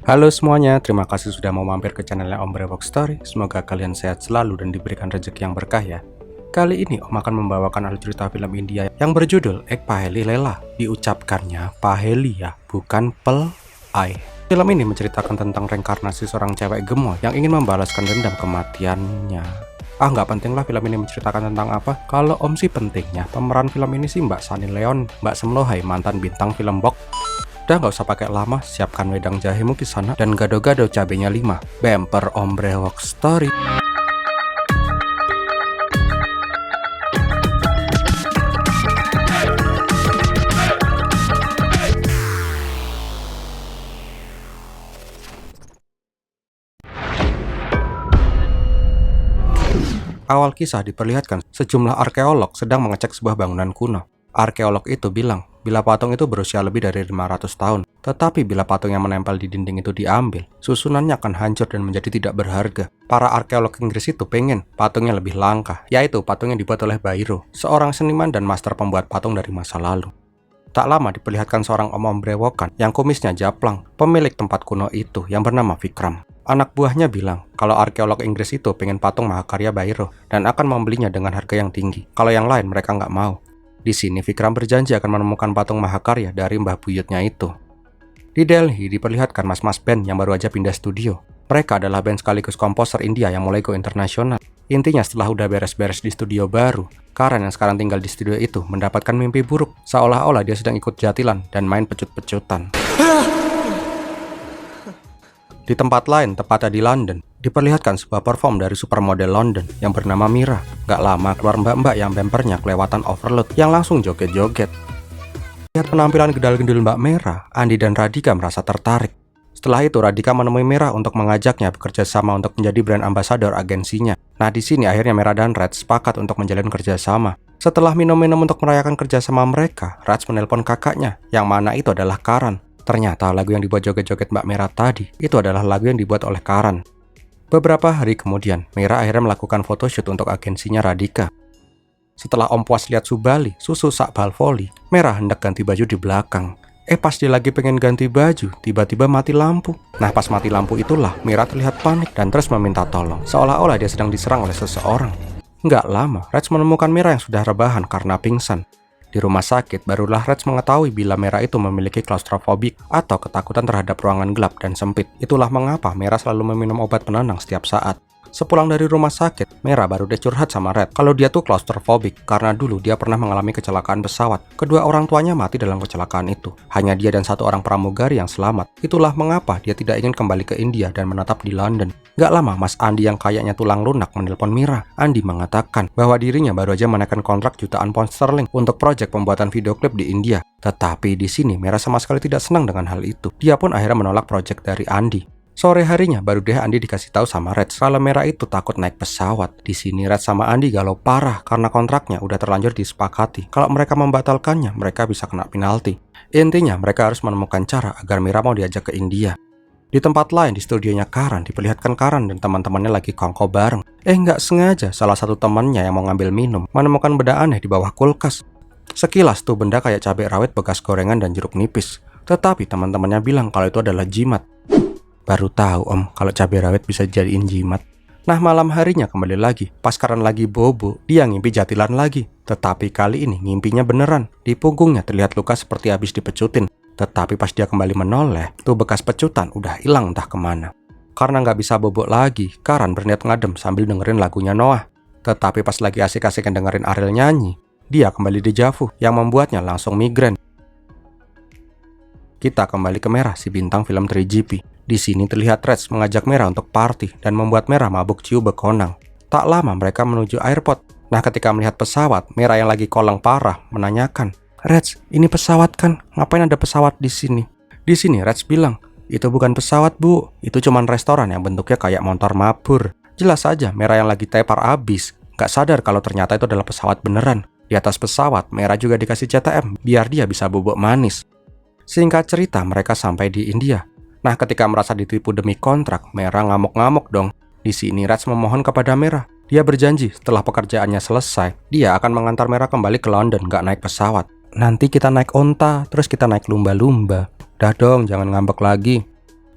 Halo semuanya, terima kasih sudah mau mampir ke channelnya Om Brewok Story. Semoga kalian sehat selalu dan diberikan rezeki yang berkah ya. Kali ini Om akan membawakan alur cerita film India yang berjudul Ek Paheli Lela. Diucapkannya Paheli ya, bukan Pel-ai. Film ini menceritakan tentang reinkarnasi seorang cewek gemoy yang ingin membalaskan dendam kematiannya. Nggak penting lah film ini menceritakan tentang apa. Kalau Om sih pentingnya, pemeran film ini sih Mbak Sunny Leon, Mbak Semlohai, mantan bintang film Bok. Udah nggak usah pakai lama, siapkan wedang jahemu di sana dan gado-gado cabenya 5. Bemper Om Brewok Story. Awal kisah diperlihatkan sejumlah arkeolog sedang mengecek sebuah bangunan kuno. Arkeolog itu bilang, bila patung itu berusia lebih dari 500 tahun, tetapi bila patung yang menempel di dinding itu diambil, susunannya akan hancur dan menjadi tidak berharga. Para arkeolog Inggris itu pengen patungnya lebih langka, yaitu patung yang dibuat oleh Bairo, seorang seniman dan master pembuat patung dari masa lalu. Tak lama diperlihatkan seorang om brewokan yang kumisnya japlang, pemilik tempat kuno itu yang bernama Vikram. Anak buahnya bilang kalau arkeolog Inggris itu pengen patung mahakarya Bairo dan akan membelinya dengan harga yang tinggi. Kalau yang lain mereka nggak mau. Di sini Vikram berjanji akan menemukan patung mahakarya dari mbah buyutnya itu. Di Delhi diperlihatkan mas-mas band yang baru aja pindah studio. Mereka adalah band sekaligus komposer India yang mulai go internasional. Intinya setelah udah beres-beres di studio baru, Karan yang sekarang tinggal di studio itu mendapatkan mimpi buruk, seolah-olah dia sedang ikut jatilan dan main pecut-pecutan. Di tempat lain, tepatnya di London, diperlihatkan sebuah perform dari supermodel London yang bernama Mira. Gak lama keluar mbak-mbak yang bempernya kelewatan overload yang langsung joget-joget. Lihat penampilan gedal-gendul Mbak Mira, Andi dan Radhika merasa tertarik. Setelah itu Radhika menemui Mira untuk mengajaknya bekerja sama untuk menjadi brand ambassador agensinya. Nah di sini akhirnya Mira dan Raj sepakat untuk menjalin kerjasama. Setelah minum-minum untuk merayakan kerjasama mereka, Raj menelpon kakaknya, yang mana itu adalah Karan. Ternyata lagu yang dibuat joget-joget Mbak Mira tadi, itu adalah lagu yang dibuat oleh Karan. Beberapa hari kemudian, Mira akhirnya melakukan photoshoot untuk agensinya Radhika. Setelah Om puas lihat Subali, susu Sakbal Voli, Mira hendak ganti baju di belakang. Pas dia lagi pengen ganti baju, tiba-tiba mati lampu. Nah pas mati lampu itulah, Mira terlihat panik dan terus meminta tolong, seolah-olah dia sedang diserang oleh seseorang. Nggak lama, Raj menemukan Mira yang sudah rebahan karena pingsan. Di rumah sakit, barulah Raj mengetahui bila Mira itu memiliki klaustrofobik atau ketakutan terhadap ruangan gelap dan sempit. Itulah mengapa Mira selalu meminum obat penenang setiap saat. Sepulang dari rumah sakit, Mira baru deh curhat sama Red kalau dia tuh klaustrofobik karena dulu dia pernah mengalami kecelakaan pesawat. Kedua orang tuanya mati dalam kecelakaan itu. Hanya dia dan satu orang pramugari yang selamat. Itulah mengapa dia tidak ingin kembali ke India dan menetap di London. Gak lama Mas Andi yang kayaknya tulang lunak menelpon Mira. Andi mengatakan bahwa dirinya baru aja menaikkan kontrak jutaan pound sterling untuk proyek pembuatan video klip di India. Tetapi di sini Mira sama sekali tidak senang dengan hal itu. Dia pun akhirnya menolak proyek dari Andi. Sore harinya baru deh Andi dikasih tahu sama Red kalau Mira itu takut naik pesawat. Di sini Red sama Andi galau parah karena kontraknya udah terlanjur disepakati. Kalau mereka membatalkannya, mereka bisa kena penalti. Intinya mereka harus menemukan cara agar Mira mau diajak ke India. Di tempat lain di studionya Karan diperlihatkan Karan dan teman-temannya lagi kongko bareng. Nggak sengaja salah satu temannya yang mau ngambil minum menemukan benda aneh di bawah kulkas. Sekilas tuh benda kayak cabai rawit bekas gorengan dan jeruk nipis. Tetapi teman-temannya bilang kalau itu adalah jimat. Baru tahu Om kalau cabai rawit bisa jadiin jimat. Nah malam harinya kembali lagi, pas Karan lagi bobo, dia ngimpi jatilan lagi. Tetapi kali ini ngimpinya beneran. Di punggungnya terlihat luka seperti habis dipecutin. Tetapi pas dia kembali menoleh, tuh bekas pecutan udah hilang entah kemana. Karena nggak bisa bobok lagi, Karan berniat ngadem sambil dengerin lagunya Noah. Tetapi pas lagi asik-asik dengerin Ariel nyanyi, dia kembali dejavu yang membuatnya langsung migrain. Kita kembali ke Merah, si bintang film 3GP. Di sini terlihat Raj mengajak Merah untuk party dan membuat Merah mabuk ciu bekonang. Tak lama mereka menuju airport. Nah ketika melihat pesawat, Merah yang lagi kolong parah menanyakan, "Raj, ini pesawat kan? Ngapain ada pesawat di sini?" Di sini Raj bilang, "Itu bukan pesawat bu, itu cuman restoran yang bentuknya kayak motor mabur." Jelas saja Merah yang lagi tepar abis, gak sadar kalau ternyata itu adalah pesawat beneran. Di atas pesawat, Merah juga dikasih CTM biar dia bisa bubuk manis. Singkat cerita mereka sampai di India. Nah ketika merasa ditipu demi kontrak, Merah ngamuk-ngamuk dong. Di sini Raj memohon kepada Merah. Dia berjanji setelah pekerjaannya selesai, dia akan mengantar Merah kembali ke London gak naik pesawat. Nanti kita naik onta, terus kita naik lumba-lumba. Dah dong, jangan ngambek lagi.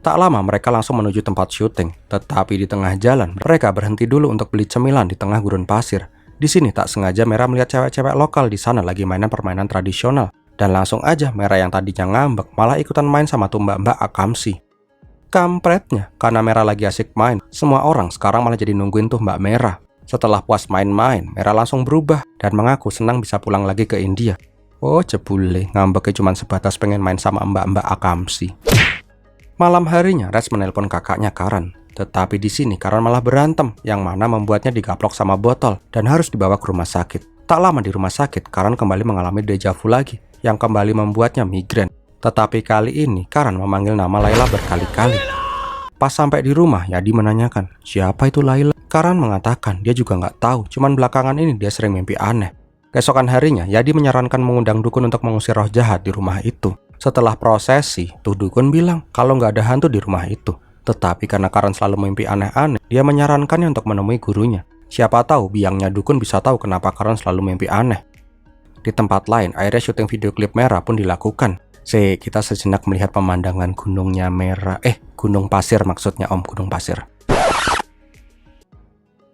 Tak lama mereka langsung menuju tempat syuting, tetapi di tengah jalan mereka berhenti dulu untuk beli cemilan di tengah gurun pasir. Di sini tak sengaja Merah melihat cewek-cewek lokal di sana lagi mainan permainan tradisional, dan langsung aja Merah yang tadinya ngambek malah ikutan main sama tuh mbak-mbak akamsi. Kampretnya, karena Merah lagi asik main, semua orang sekarang malah jadi nungguin tuh Mbak Merah. Setelah puas main-main, Merah langsung berubah dan mengaku senang bisa pulang lagi ke India. Oh jebule, ngambeknya cuma sebatas pengen main sama mbak-mbak akamsi. Malam harinya, Reds menelpon kakaknya Karan. Tetapi di sini Karan malah berantem, yang mana membuatnya digaplok sama botol dan harus dibawa ke rumah sakit. Tak lama di rumah sakit, Karan kembali mengalami deja vu lagi, yang kembali membuatnya migrain. Tetapi kali ini, Karan memanggil nama Layla berkali-kali. Pas sampai di rumah, Yadi menanyakan, siapa itu Layla? Karan mengatakan dia juga nggak tahu, cuman belakangan ini dia sering mimpi aneh. Keesokan harinya, Yadi menyarankan mengundang dukun untuk mengusir roh jahat di rumah itu. Setelah prosesi, tuh dukun bilang kalau nggak ada hantu di rumah itu. Tetapi karena Karan selalu mimpi aneh-aneh, dia menyarankannya untuk menemui gurunya. Siapa tahu biangnya dukun bisa tahu kenapa Karan selalu mimpi aneh. Di tempat lain, akhirnya syuting video klip Merah pun dilakukan. Kita sejenak melihat pemandangan gunungnya Merah. Gunung pasir maksudnya Om, gunung pasir.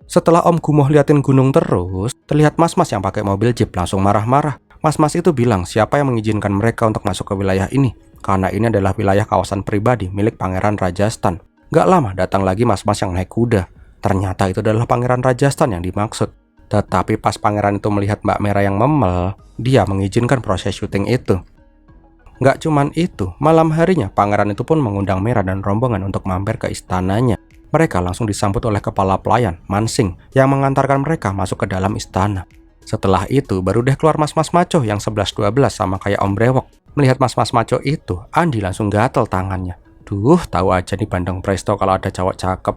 Setelah Om Gumoh liatin gunung terus, terlihat mas-mas yang pakai mobil jeep langsung marah-marah. Mas-mas itu bilang siapa yang mengizinkan mereka untuk masuk ke wilayah ini, karena ini adalah wilayah kawasan pribadi milik Pangeran Rajasthan. Gak lama datang lagi mas-mas yang naik kuda. Ternyata itu adalah Pangeran Rajasthan yang dimaksud. Tetapi pas pangeran itu melihat Mbak Merah yang memel, dia mengizinkan proses syuting itu. Gak cuman itu, malam harinya pangeran itu pun mengundang Merah dan rombongan untuk mampir ke istananya. Mereka langsung disambut oleh kepala pelayan, Mansing, yang mengantarkan mereka masuk ke dalam istana. Setelah itu, baru deh keluar mas-mas maco yang 11-12 sama kayak Om Brewok. Melihat mas-mas maco itu, Andi langsung gatel tangannya. Duh, tahu aja nih Bandeng Presto kalau ada cowok cakep.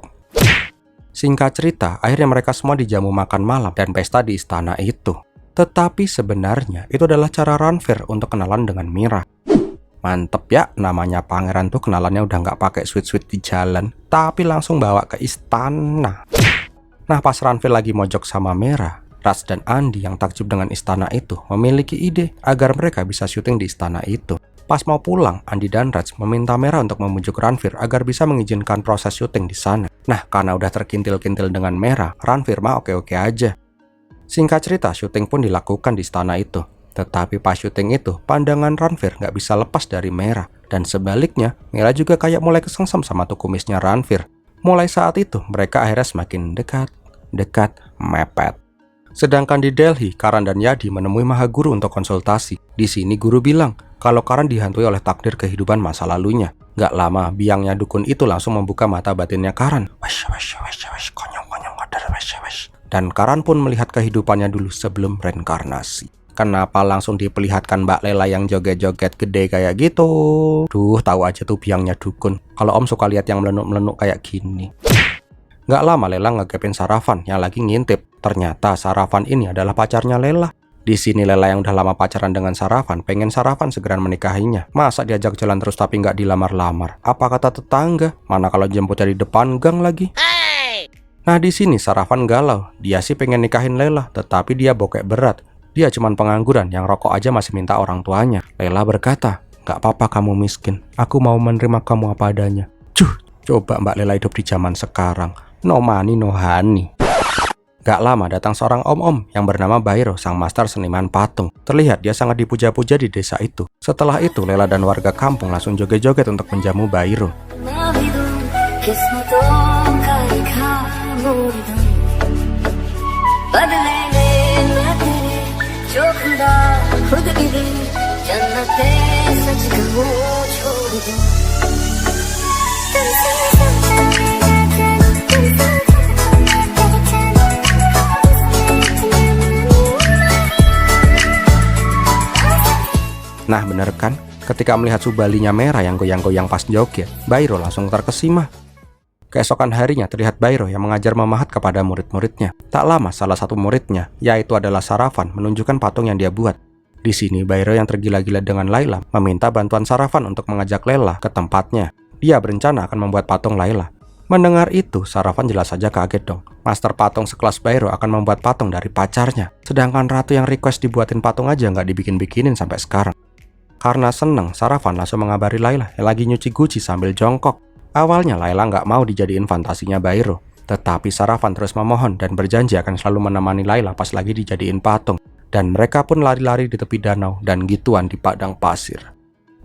Singkat cerita, akhirnya mereka semua dijamu makan malam dan pesta di istana itu. Tetapi sebenarnya, itu adalah cara Ranveer untuk kenalan dengan Mira. Mantep ya, namanya pangeran tuh kenalannya udah nggak pakai sweet-sweet di jalan, tapi langsung bawa ke istana. Nah, pas Ranveer lagi mojok sama Merah, Raj dan Andi yang takjub dengan istana itu memiliki ide agar mereka bisa syuting di istana itu. Pas mau pulang, Andi dan Raj meminta Merah untuk membujuk Ranveer agar bisa mengizinkan proses syuting di sana. Nah, karena udah terkintil-kintil dengan Merah, Ranveer mah oke-oke aja. Singkat cerita, syuting pun dilakukan di istana itu. Tetapi pas syuting itu, pandangan Ranveer nggak bisa lepas dari Merah. Dan sebaliknya, Merah juga kayak mulai kesengsem sama tuh kumisnya Ranveer. Mulai saat itu, mereka akhirnya semakin dekat, mepet. Sedangkan di Delhi, Karan dan Yadi menemui Mahaguru untuk konsultasi. Di sini guru bilang kalau Karan dihantui oleh takdir kehidupan masa lalunya. Gak lama, biangnya dukun itu langsung membuka mata batinnya Karan. Dan Karan pun melihat kehidupannya dulu sebelum reinkarnasi. Kenapa langsung diperlihatkan Mbak Lela yang joget-joget gede kayak gitu? Duh, tahu aja tuh biangnya dukun. Kalau Om suka lihat yang melenuk-melenuk kayak gini. Gak lama Lela ngegepin Sarafan yang lagi ngintip. Ternyata Sarafan ini adalah pacarnya Lela. Di sini Lela yang udah lama pacaran dengan Sarafan pengen Sarafan segera menikahinya. Masa diajak jalan terus tapi nggak dilamar-lamar? Apa kata tetangga? Mana kalau jemputnya di depan gang lagi? Nah di sini Sarafan galau. Dia sih pengen nikahin Lela, tetapi dia bokek berat. Dia cuman pengangguran yang rokok aja masih minta orang tuanya. Lela berkata, "Gak apa-apa kamu miskin. Aku mau menerima kamu apa adanya." Coba Mbak Lela hidup di zaman sekarang. No money, no honey. Gak lama datang seorang om-om yang bernama Bairo, sang master seniman patung. Terlihat dia sangat dipuja-puja di desa itu. Setelah itu, Lela dan warga kampung langsung joget-joget untuk menjamu Bairo. Nah bener kan, ketika melihat Subalinya Merah yang goyang-goyang pas joget, Bairo langsung terkesima. Keesokan harinya terlihat Bairo yang mengajar memahat kepada murid-muridnya. Tak lama salah satu muridnya, yaitu adalah Sarafan, menunjukkan patung yang dia buat. Di sini Bairo yang tergila-gila dengan Layla meminta bantuan Sarafan untuk mengajak Lela ke tempatnya. Dia berencana akan membuat patung Layla. Mendengar itu, Sarafan jelas saja kaget dong. Master patung sekelas Bairo akan membuat patung dari pacarnya. Sedangkan ratu yang request dibuatin patung aja nggak dibikin-bikinin sampai sekarang. Karena seneng, Sarafan langsung mengabari Layla yang lagi nyuci guci sambil jongkok. Awalnya Layla nggak mau dijadiin fantasinya Bairo, tetapi Saravan terus memohon dan berjanji akan selalu menemani Layla pas lagi dijadiin patung. Dan mereka pun lari-lari di tepi danau dan gituan di padang pasir.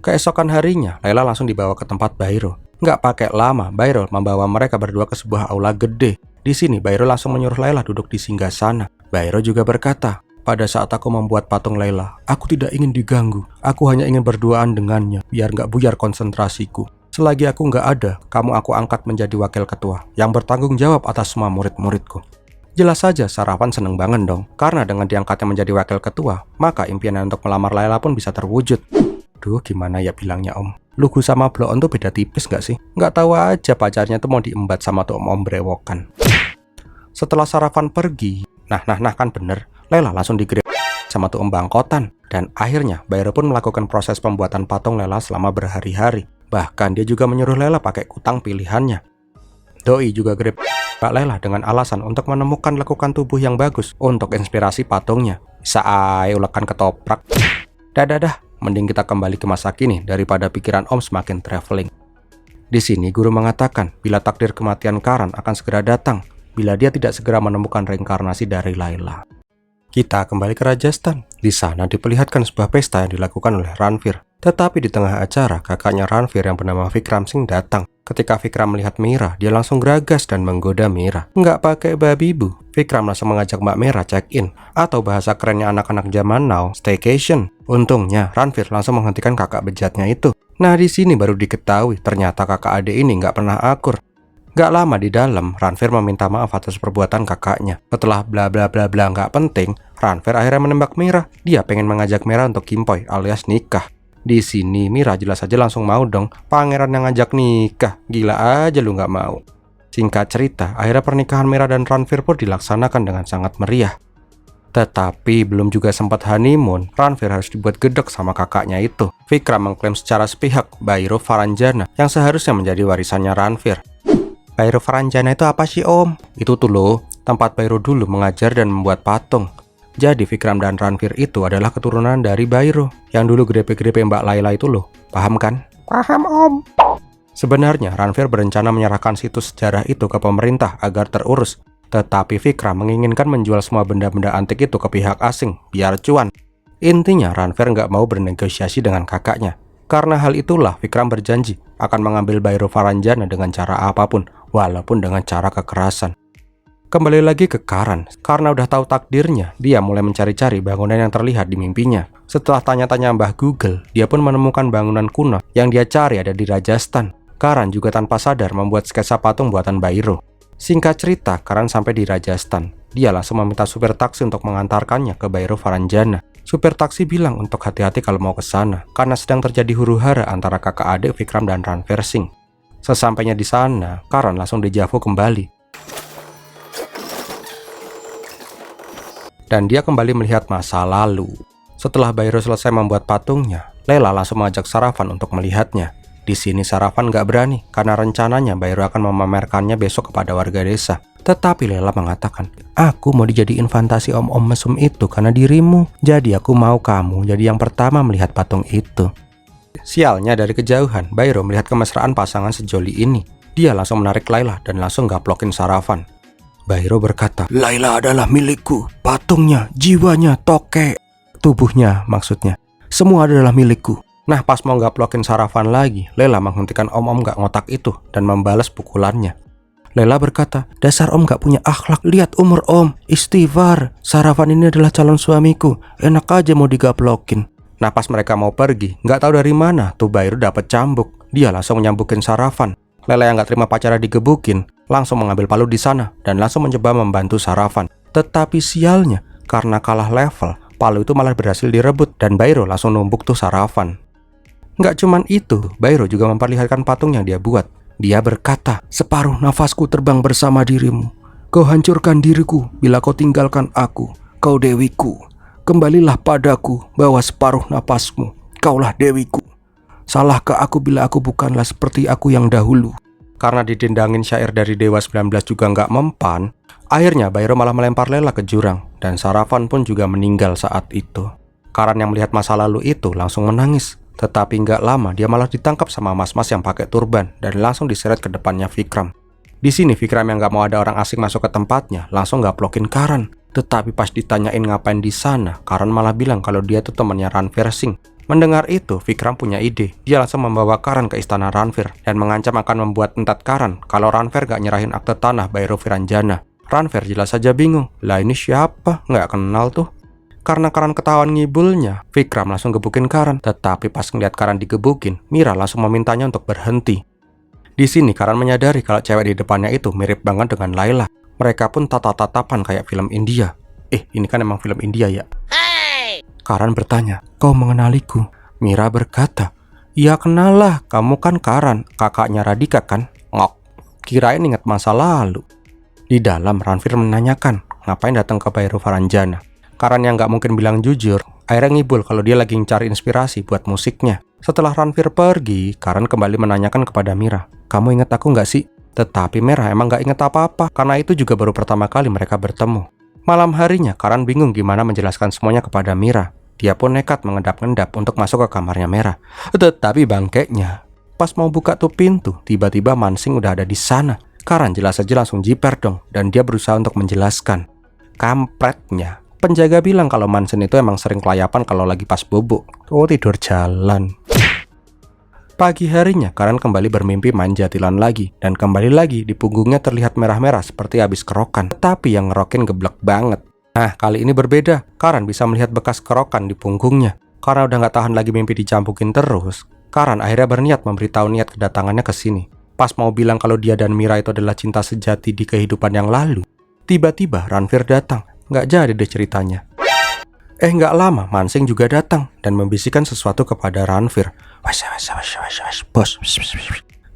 Keesokan harinya, Layla langsung dibawa ke tempat Bairo. Nggak pakai lama, Bairo membawa mereka berdua ke sebuah aula gede. Di sini, Bairo langsung menyuruh Layla duduk di singgasana. Bairo juga berkata, pada saat aku membuat patung Layla, aku tidak ingin diganggu. Aku hanya ingin berduaan dengannya, biar nggak buyar konsentrasiku. Selagi aku nggak ada, kamu aku angkat menjadi wakil ketua, yang bertanggung jawab atas semua murid-muridku. Jelas saja Saravan seneng banget dong, karena dengan diangkatnya menjadi wakil ketua, maka impiannya untuk melamar Layla pun bisa terwujud. Duh, gimana ya bilangnya om? Lugu sama Bloon tuh beda tipis nggak sih? Nggak tahu aja pacarnya tuh mau diembat sama tuh om brewokan. Setelah Saravan pergi, nah kan bener, Layla langsung digrip sama tuh om bangkotan. Dan akhirnya Bairo pun melakukan proses pembuatan patung Layla selama berhari-hari. Bahkan dia juga menyuruh Layla pakai kutang pilihannya. Doi juga grip Mbak Layla dengan alasan untuk menemukan lekukan tubuh yang bagus untuk inspirasi patungnya. Bisa ulekan ketoprak. Dah, mending kita kembali ke masa kini daripada pikiran om semakin traveling. Di sini guru mengatakan bila takdir kematian Karan akan segera datang bila dia tidak segera menemukan reinkarnasi dari Layla. Kita kembali ke Rajasthan. Di sana diperlihatkan sebuah pesta yang dilakukan oleh Ranveer. Tetapi di tengah acara, kakaknya Ranveer yang bernama Vikram Singh datang. Ketika Vikram melihat Mira, dia langsung geragas dan menggoda Mira. Nggak pakai babi bu, Vikram langsung mengajak Mbak Mira check-in. Atau bahasa kerennya anak-anak zaman now, staycation. Untungnya, Ranveer langsung menghentikan kakak bejatnya itu. Nah di sini baru diketahui, ternyata kakak adik ini nggak pernah akur. Gak lama di dalam, Ranveer meminta maaf atas perbuatan kakaknya. Setelah bla bla bla bla nggak penting, Ranveer akhirnya menembak Mira. Dia pengen mengajak Mira untuk kimpoy alias nikah. Di sini Mira jelas aja langsung mau dong. Pangeran yang ngajak nikah, gila aja lu nggak mau. Singkat cerita, akhirnya pernikahan Mira dan Ranveer pun dilaksanakan dengan sangat meriah. Tetapi belum juga sempat honeymoon, Ranveer harus dibuat gedek sama kakaknya itu. Vikram mengklaim secara sepihak Bairo Varanjana yang seharusnya menjadi warisannya Ranveer. Bairo Varanjana itu apa sih om? Itu tuh loh, tempat Bairo dulu mengajar dan membuat patung. Jadi Vikram dan Ranveer itu adalah keturunan dari Bairo yang dulu grepe-grepe Mbak Layla itu loh. Paham kan? Paham om. Sebenarnya Ranveer berencana menyerahkan situs sejarah itu ke pemerintah agar terurus. Tetapi Vikram menginginkan menjual semua benda-benda antik itu ke pihak asing biar cuan. Intinya Ranveer nggak mau bernegosiasi dengan kakaknya. Karena hal itulah Vikram berjanji akan mengambil Bairo Varanjana dengan cara apapun, walaupun dengan cara kekerasan. Kembali lagi ke Karan, karena udah tahu takdirnya, dia mulai mencari-cari bangunan yang terlihat di mimpinya. Setelah tanya-tanya Mbah Google, dia pun menemukan bangunan kuno yang dia cari ada di Rajasthan. Karan juga tanpa sadar membuat sketsa patung buatan Bairo. Singkat cerita, Karan sampai di Rajasthan. Dia langsung meminta supir taksi untuk mengantarkannya ke Bairo Varanjana. Supir taksi bilang untuk hati-hati kalau mau ke sana, karena sedang terjadi huru-hara antara kakak adik Vikram dan Ranveer Singh. Sesampainya di sana, Karan langsung dejavu kembali. Dan dia kembali melihat masa lalu. Setelah Bairo selesai membuat patungnya, Layla langsung mengajak Saravan untuk melihatnya. Di sini Saravan gak berani, karena rencananya Bairo akan memamerkannya besok kepada warga desa. Tetapi Layla mengatakan, aku mau dijadiin fantasi om-om mesum itu karena dirimu. Jadi aku mau kamu jadi yang pertama melihat patung itu. Sialnya dari kejauhan, Bairo melihat kemesraan pasangan sejoli ini. Dia langsung menarik Layla dan langsung gaplokin Saravan. Bairo berkata, Layla adalah milikku. Patungnya, jiwanya, tokek, tubuhnya maksudnya. Semua adalah milikku. Nah pas mau gaplokin Saravan lagi, Layla menghentikan om-om gak ngotak itu dan membalas pukulannya. Layla berkata, dasar om gak punya akhlak, lihat umur om, istighfar. Saravan ini adalah calon suamiku, enak aja mau digaplokin. Nah pas mereka mau pergi, gak tahu dari mana tuh Bairo dapat cambuk. Dia langsung nyambukin Saravan. Layla yang gak terima pacarnya digebukin, langsung mengambil palu di sana dan langsung mencoba membantu Saravan. Tetapi sialnya, karena kalah level, palu itu malah berhasil direbut dan Bairo langsung numbuk tuh Saravan. Nggak cuman itu, Bairo juga memperlihatkan patung yang dia buat. Dia berkata, separuh nafasku terbang bersama dirimu. Kau hancurkan diriku bila kau tinggalkan aku. Kau dewiku. Kembalilah padaku, bawa separuh nafasmu. Kaulah dewiku. Salahkah aku bila aku bukanlah seperti aku yang dahulu? Karena didendangin syair dari Dewa 19 juga nggak mempan, akhirnya Bairo malah melempar Layla ke jurang. Dan Saravan pun juga meninggal saat itu. Karan yang melihat masa lalu itu langsung menangis. Tetapi nggak lama dia malah ditangkap sama mas-mas yang pakai turban dan langsung diseret ke depannya Vikram. Di sini Vikram yang nggak mau ada orang asing masuk ke tempatnya langsung gaplokin Karan. Tetapi pas ditanyain ngapain di sana, Karan malah bilang kalau dia tuh temannya Ranveer Singh. Mendengar itu, Vikram punya ide. Dia langsung membawa Karan ke istana Ranveer dan mengancam akan membuat entat Karan kalau Ranveer gak nyerahin akte tanah Bhairav Viranjana. Ranveer jelas saja bingung. Lah ini siapa? Nggak kenal tuh. Karena Karan ketahuan ngibulnya, Vikram langsung gebukin Karan. Tetapi pas ngeliat Karan digebukin, Mira langsung memintanya untuk berhenti. Di sini Karan menyadari kalau cewek di depannya itu mirip banget dengan Layla. Mereka pun tatap-tatapan kayak film India. Ini kan emang film India ya? Karan bertanya, "Kau mengenaliku?" Mira berkata, "Iya kenal lah, kamu kan Karan, kakaknya Radhika kan?" Ngok, kirain ingat masa lalu. Di dalam, Ranveer menanyakan, ngapain datang ke Bhairav Viranjana. Karan yang gak mungkin bilang jujur, akhirnya ngibul kalau dia lagi cari inspirasi buat musiknya. Setelah Ranveer pergi, Karan kembali menanyakan kepada Mira, "Kamu ingat aku gak sih?" Tetapi Mira emang gak ingat apa-apa, karena itu juga baru pertama kali mereka bertemu. Malam harinya, Karan bingung gimana menjelaskan semuanya kepada Mira. Dia pun nekat mengendap-endap untuk masuk ke kamarnya Mira. Tetapi bangkeknya, pas mau buka tuh pintu, tiba-tiba Mansingh udah ada di sana. Karan jelas saja langsung jiper dong, dan dia berusaha untuk menjelaskan. Kampretnya, penjaga bilang kalau Mansingh itu emang sering kelayapan kalau lagi pas bobo. Oh, tidur jalan. Pagi harinya, Karan kembali bermimpi main jatilan lagi. Dan kembali lagi, di punggungnya terlihat merah-merah seperti habis kerokan. Tapi yang ngerokin geblek banget. Nah, kali ini berbeda. Karan bisa melihat bekas kerokan di punggungnya. Karena udah gak tahan lagi mimpi dicampukin terus, Karan akhirnya berniat memberitahu niat kedatangannya ke sini. Pas mau bilang kalau dia dan Mira itu adalah cinta sejati di kehidupan yang lalu, tiba-tiba Ranveer datang. Gak jadi deh ceritanya. Gak lama, Mansingh juga datang dan membisikkan sesuatu kepada Ranveer. Bos.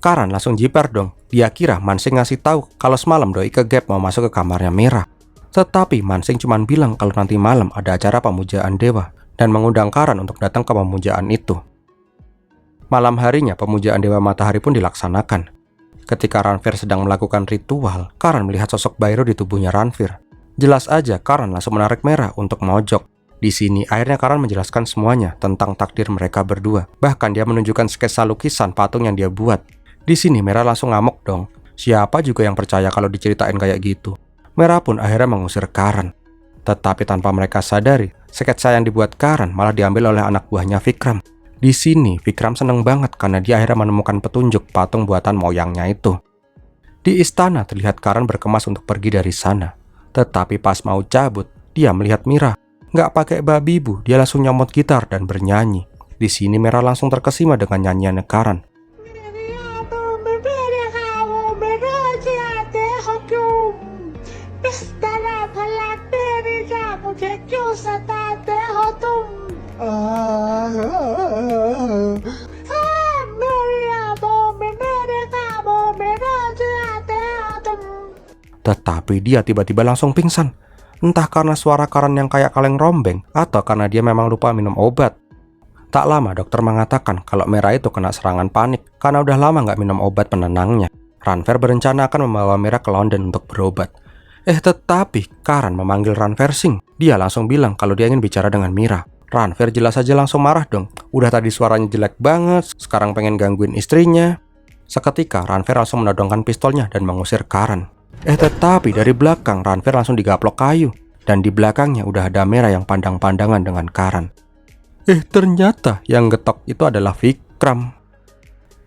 Karan langsung jiper dong. Dia kira Mansingh ngasih tahu kalau semalam doi ke Gap mau masuk ke kamarnya Mira. Tetapi Mansingh cuma bilang kalau nanti malam ada acara pemujaan dewa dan mengundang Karan untuk datang ke pemujaan itu. Malam harinya pemujaan dewa matahari pun dilaksanakan. Ketika Ranveer sedang melakukan ritual, Karan melihat sosok Bhairav di tubuhnya Ranveer. Jelas aja Karan langsung menarik Mira untuk mojok. Di sini akhirnya Karan menjelaskan semuanya tentang takdir mereka berdua. Bahkan dia menunjukkan sketsa lukisan patung yang dia buat. Di sini Mira langsung ngamuk dong. Siapa juga yang percaya kalau diceritain kayak gitu? Mira pun akhirnya mengusir Karan. Tetapi tanpa mereka sadari, sketsa yang dibuat Karan malah diambil oleh anak buahnya Vikram. Di sini Vikram seneng banget karena dia akhirnya menemukan petunjuk patung buatan moyangnya itu. Di istana terlihat Karan berkemas untuk pergi dari sana. Tetapi pas mau cabut, dia melihat Mira. Nggak pakai babi bu, dia langsung nyomot gitar dan bernyanyi. Di sini Mira langsung terkesima dengan nyanyian Karan. Tetapi dia tiba-tiba langsung pingsan. Entah karena suara Karan yang kayak kaleng rombeng, atau karena dia memang lupa minum obat. Tak lama dokter mengatakan kalau Mira itu kena serangan panik karena udah lama nggak minum obat penenangnya. Ranveer berencana akan membawa Mira ke London untuk berobat. Tetapi Karan memanggil Ranveer Singh. Dia langsung bilang kalau dia ingin bicara dengan Mira. Ranveer jelas saja langsung marah dong. Udah tadi suaranya jelek banget, sekarang pengen gangguin istrinya. Seketika Ranveer langsung menodongkan pistolnya dan mengusir Karan. Tetapi dari belakang Ranveer langsung digaplok kayu. Dan di belakangnya udah ada Mira yang pandang-pandangan dengan Karan. Ternyata yang getok itu adalah Vikram.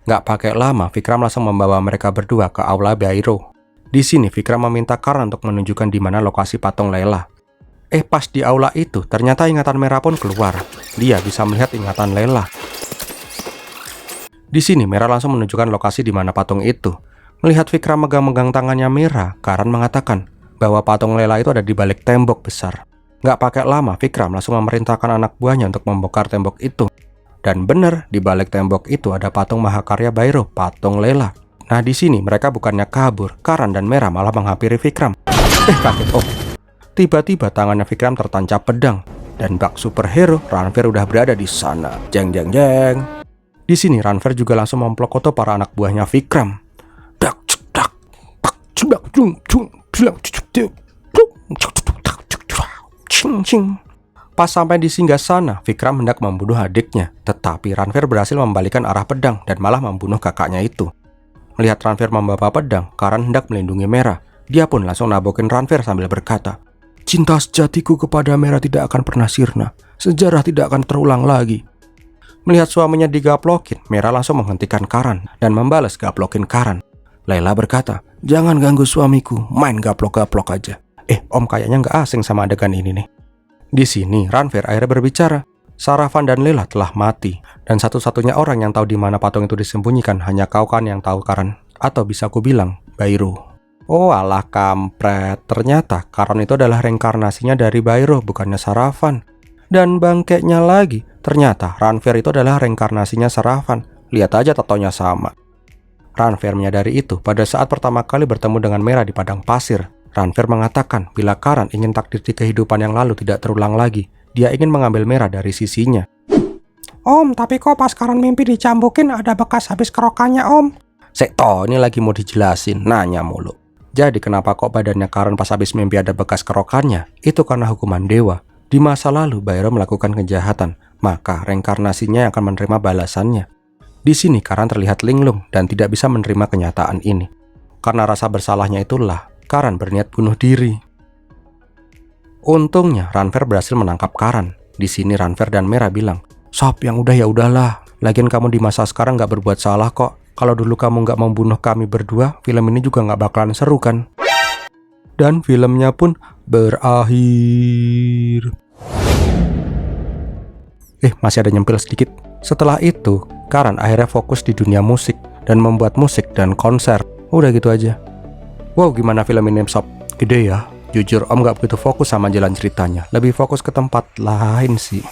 Nggak pakai lama, Vikram langsung membawa mereka berdua ke aula Bhairav. Di sini Vikram meminta Karan untuk menunjukkan di mana lokasi patung Layla. Pas di aula itu ternyata ingatan Mira pun keluar. Dia bisa melihat ingatan Layla. Di sini Mira langsung menunjukkan lokasi di mana patung itu. Melihat Vikram megang-megang tangannya Mira, Karan mengatakan bahwa patung Layla itu ada di balik tembok besar. Nggak pakai lama, Vikram langsung memerintahkan anak buahnya untuk membongkar tembok itu. Dan bener, di balik tembok itu ada patung mahakarya Bhairav, patung Layla. Nah di sini mereka bukannya kabur, Karan dan Mira malah menghampiri Vikram. Kaget, tiba-tiba tangannya Vikram tertancap pedang. Dan bak superhero, Ranveer udah berada di sana. Jeng. Di sini Ranveer juga langsung memplokoto para anak buahnya Vikram. Pas sampai di singgasana, Vikram hendak membunuh adiknya, tetapi Ranveer berhasil membalikan arah pedang dan malah membunuh kakaknya itu. Melihat Ranveer membawa pedang, Karan hendak melindungi Meera. Dia pun langsung nabokin Ranveer sambil berkata, "Cinta sejatiku kepada Meera tidak akan pernah sirna. Sejarah tidak akan terulang lagi." Melihat suaminya digaplokin, Meera langsung menghentikan Karan dan membalas gaplokin Karan. Layla berkata, "Jangan ganggu suamiku, main gaplok-gaplok aja." Om kayaknya nggak asing sama adegan ini nih. Di sini, Ranveer akhirnya berbicara. Saravan dan Layla telah mati, dan satu-satunya orang yang tahu di mana patung itu disembunyikan hanya kau kan yang tahu, Karan. Atau bisa aku bilang, Bairu. Oh alah kampret, ternyata Karan itu adalah reinkarnasinya dari Bairu, bukannya Saravan. Dan bangkeknya lagi, ternyata Ranveer itu adalah reinkarnasinya Saravan. Lihat aja tatonya sama. Ranveer menyadari itu pada saat pertama kali bertemu dengan Meera di padang pasir. Ranveer mengatakan bila Karan ingin takdir di kehidupan yang lalu tidak terulang lagi, dia ingin mengambil Meera dari sisinya. "Om, tapi kok pas Karan mimpi dicambukin ada bekas habis kerokannya, Om?" "Sekto, ini lagi mau dijelasin, nanya mulu." Jadi kenapa kok badannya Karan pas habis mimpi ada bekas kerokannya? Itu karena hukuman dewa. Di masa lalu Bairu melakukan kejahatan, maka reinkarnasinya yang akan menerima balasannya. Di sini Karan terlihat linglung dan tidak bisa menerima kenyataan ini. Karena rasa bersalahnya itulah Karan berniat bunuh diri. Untungnya Ranveer berhasil menangkap Karan. Di sini Ranveer dan Meera bilang, "Sob, yang udah ya udahlah. Lagian kamu di masa sekarang nggak berbuat salah kok. Kalau dulu kamu nggak membunuh kami berdua, film ini juga nggak bakalan seru kan?" Dan filmnya pun berakhir. Masih ada nyempil sedikit. Setelah itu, Karan akhirnya fokus di dunia musik dan membuat musik dan konser. Udah gitu aja. Wow, gimana film ini, Sob? Gede ya? Jujur, Om gak begitu fokus sama jalan ceritanya. Lebih fokus ke tempat lain sih.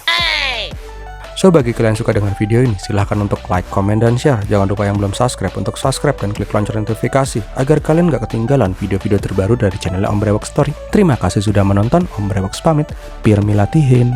So, bagi kalian yang suka dengan video ini, silahkan untuk like, comment, dan share. Jangan lupa yang belum subscribe untuk subscribe dan klik lonceng notifikasi agar kalian gak ketinggalan video-video terbaru dari channel Om Brewok Story. Terima kasih sudah menonton. Om Brewok pamit. Pirmi latihin.